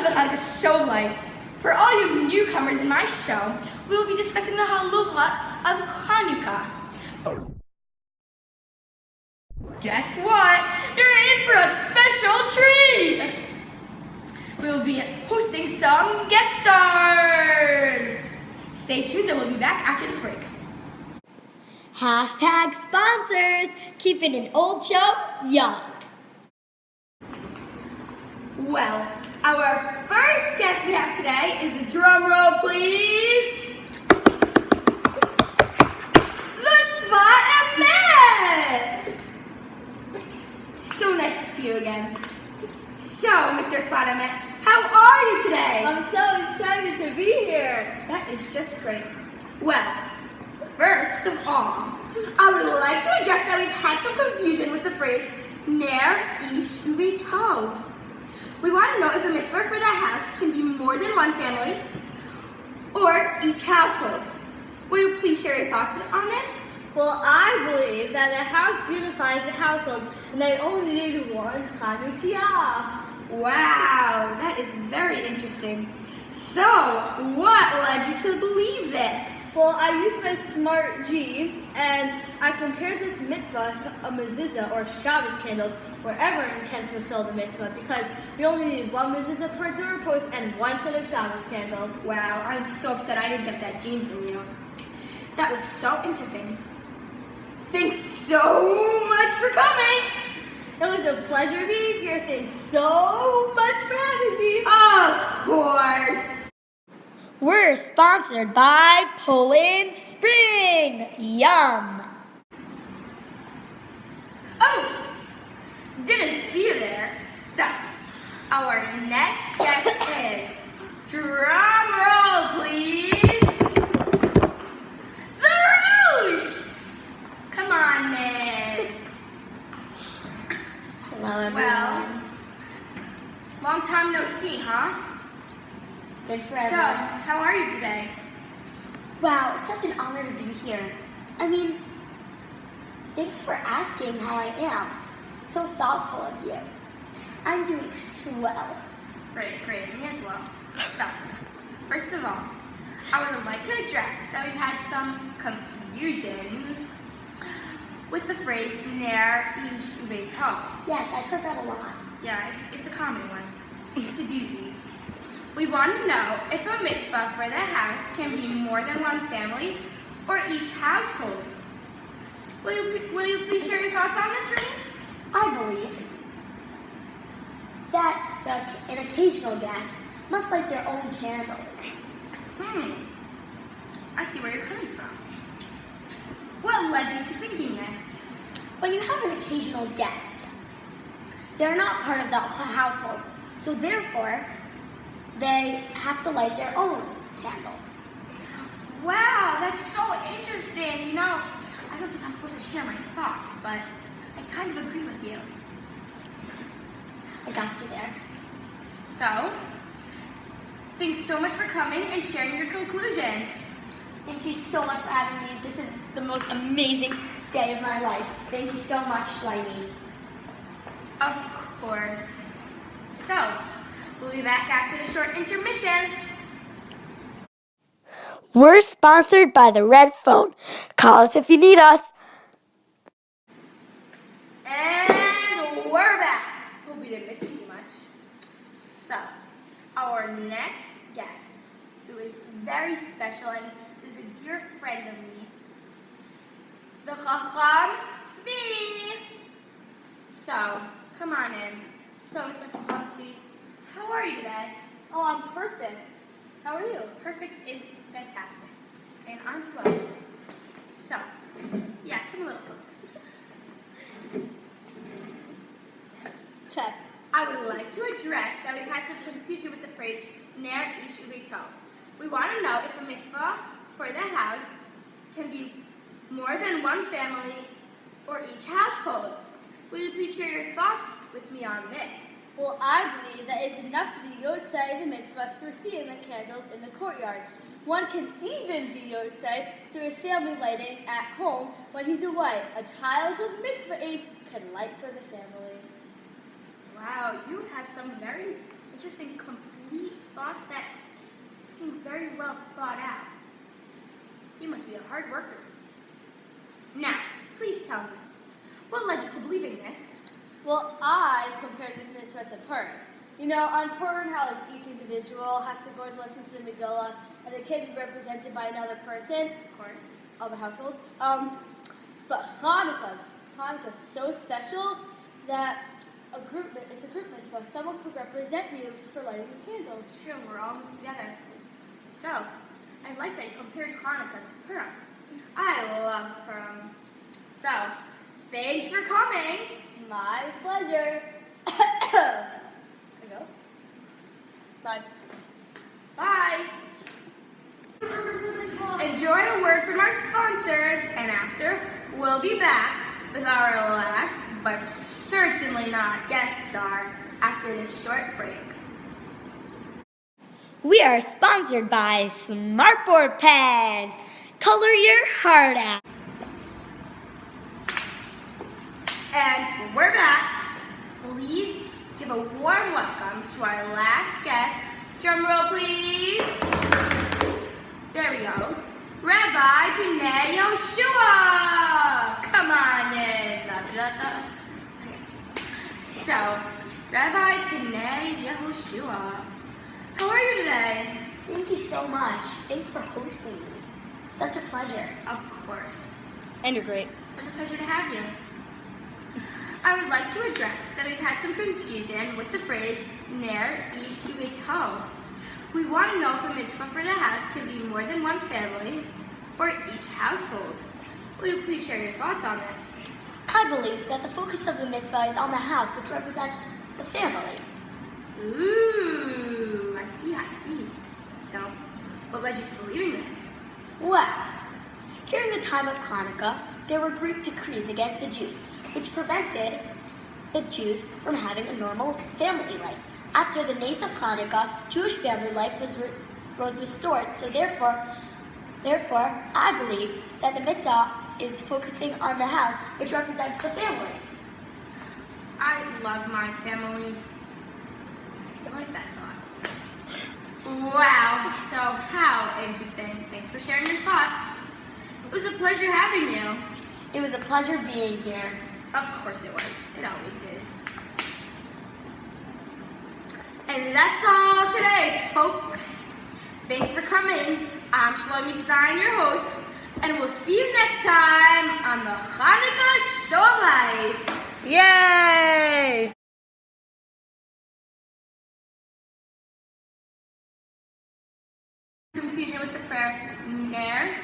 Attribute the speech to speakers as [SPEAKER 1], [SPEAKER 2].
[SPEAKER 1] to the Hanukkah Show of Life. For all you newcomers in my show, we will be discussing the Halacha of Hanukkah. Guess what? You're in for a special treat! We will be hosting some guest stars. Stay tuned and we'll be back after this break.
[SPEAKER 2] Hashtag sponsors, keeping an old show young.
[SPEAKER 1] Well, our first guest we have today is the drum roll, please. The Sfat Emet. So nice to see you again. So, Mr. Sfat Emet, how are you today?
[SPEAKER 3] I'm so excited to be here.
[SPEAKER 1] That is just great. Well, first of all, I would like to address that we've had some confusion with the phrase Ner Ish Ubeito. We want to know if a mitzvah for the house can be more than one family or each household. Will you please share your thoughts on this?
[SPEAKER 3] Well, I believe that the house unifies the household and they only need one Hanukkah.
[SPEAKER 1] Wow, that is very interesting. So, what led you to believe this?
[SPEAKER 3] Well, I used my smart genes and I compared this mitzvah to a mezuzah or Shabbos candles wherever it can fulfill the mitzvah because we only need one mezuzah per doorpost and one set of Shabbos candles.
[SPEAKER 1] Wow, I'm so upset I didn't get that gene from you. That was so interesting. Thanks so much for coming.
[SPEAKER 3] It was a pleasure being here. Thanks so much for having me.
[SPEAKER 1] Of course.
[SPEAKER 2] We're sponsored by Poland Spring. Yum.
[SPEAKER 1] Oh, didn't see you there. So, our next guest is, drum roll please, the Roosh. Come on, Ned.
[SPEAKER 2] Hello, everyone.
[SPEAKER 1] Well, long time no see, huh?
[SPEAKER 2] It's been
[SPEAKER 1] So,
[SPEAKER 2] forever.
[SPEAKER 1] how are you today?
[SPEAKER 2] Wow, it's such an honor to be here. I mean, thanks for asking how I am. So thoughtful of you. I'm doing swell.
[SPEAKER 1] Great, me as well. So, first of all, I would like to address that we've had some confusions with the phrase Ner Ish Ubeito.
[SPEAKER 2] Yes, I've heard that a lot.
[SPEAKER 1] Yeah, it's a common one. It's a doozy. We want to know if a mitzvah for the house can be more than one family or each household. Will you please share your thoughts on this for me?
[SPEAKER 2] I believe that an occasional guest must light their own candles.
[SPEAKER 1] I see where you're coming from. What led you to thinking this?
[SPEAKER 2] When you have an occasional guest, they're not part of the household, so therefore, they have to light their own candles.
[SPEAKER 1] Wow, that's so interesting. You know, I don't think I'm supposed to share my thoughts, but I kind of agree with you.
[SPEAKER 2] I got you there.
[SPEAKER 1] So, thanks so much for coming and sharing your conclusion.
[SPEAKER 2] Thank you so much for having me. This is the most amazing day of my life. Thank you so much, Shlomi.
[SPEAKER 1] Of course. So, we'll be back after the short intermission.
[SPEAKER 2] We're sponsored by the Red Phone. Call us if you need us.
[SPEAKER 1] And we're back. Hope you didn't miss me too much. So, our next guest, who is very special and is a dear friend of me, the Chacham Tzvi. So, come on in. So, Mr. Chacham Tzvi, how are you today?
[SPEAKER 3] Oh, I'm perfect. How are you?
[SPEAKER 1] Perfect is fantastic. And I'm swell. So, yeah, come a little closer.
[SPEAKER 3] Okay.
[SPEAKER 1] I would like to address that we've had some confusion with the phrase Ner Ish Ubeito. We want to know if a mitzvah for the house can be more than one family or each household. Will you please share your thoughts with me on this?
[SPEAKER 3] Well, I believe that it's enough to be Yotzei the mitzvah through seeing the candles in the courtyard. One can even be Yotzei through his family lighting at home when he's away. A child of mitzvah age can light for the family.
[SPEAKER 1] Wow, you have some very just complete thoughts that seem very well thought out. You must be a hard worker. Now, please tell me, what led you to believing this?
[SPEAKER 3] Well, I compared this mitzvah to Purim. You know, on Purim, how like, each individual has to go and listen to the Megillah, and they can't be represented by another person
[SPEAKER 1] Of course.
[SPEAKER 3] of a household. But Hanukkah's so special that it's a group mitzvah. Someone could represent you for lighting the candles.
[SPEAKER 1] Sure, we're all in this together. So, I like that you compared Hanukkah to Purim. I love Purim. So, thanks for coming.
[SPEAKER 3] My pleasure. Can I go? Bye.
[SPEAKER 1] Bye. Enjoy a word from our sponsors, and after, we'll be back with our last, but certainly not guest star, after this short break.
[SPEAKER 2] We are sponsored by Smartboard Pens. Color your heart out.
[SPEAKER 1] And we're back. Please give a warm welcome to our last guest. Drum roll, please. There we go. Rabbi Pinei Yoshua. Come on in. Da, da, da. Okay. So, Rabbi Pinei Yehoshua, how are you today?
[SPEAKER 2] Thank you so much. Thanks for hosting me. Such a pleasure.
[SPEAKER 1] Of course.
[SPEAKER 3] And you're great.
[SPEAKER 1] Such a pleasure to have you. I would like to address that we've had some confusion with the phrase Ner Ish Ubeto. We want to know if a mitzvah for the house can be more than one family or each household. Will you please share your thoughts on this?
[SPEAKER 2] I believe that the focus of the mitzvah is on the house, which represents the family.
[SPEAKER 1] Ooh, I see. So, what led you to believing this?
[SPEAKER 2] Well, during the time of Hanukkah, there were Greek decrees against the Jews, which prevented the Jews from having a normal family life. After the Nes of Hanukkah, Jewish family life was restored. So therefore, I believe that the mitzvah is focusing on the house, which represents the family.
[SPEAKER 1] I love my family. I like that thought. Wow, so how interesting. Thanks for sharing your thoughts. It was a pleasure having you.
[SPEAKER 2] It was a pleasure being here.
[SPEAKER 1] Of course it was. It always is. And that's all today, folks. Thanks for coming. I'm Shlomi Stein, your host, and we'll see you next time on the Hanukkah Show of Life.
[SPEAKER 3] Yay!
[SPEAKER 1] Confusion with the prayer Ner.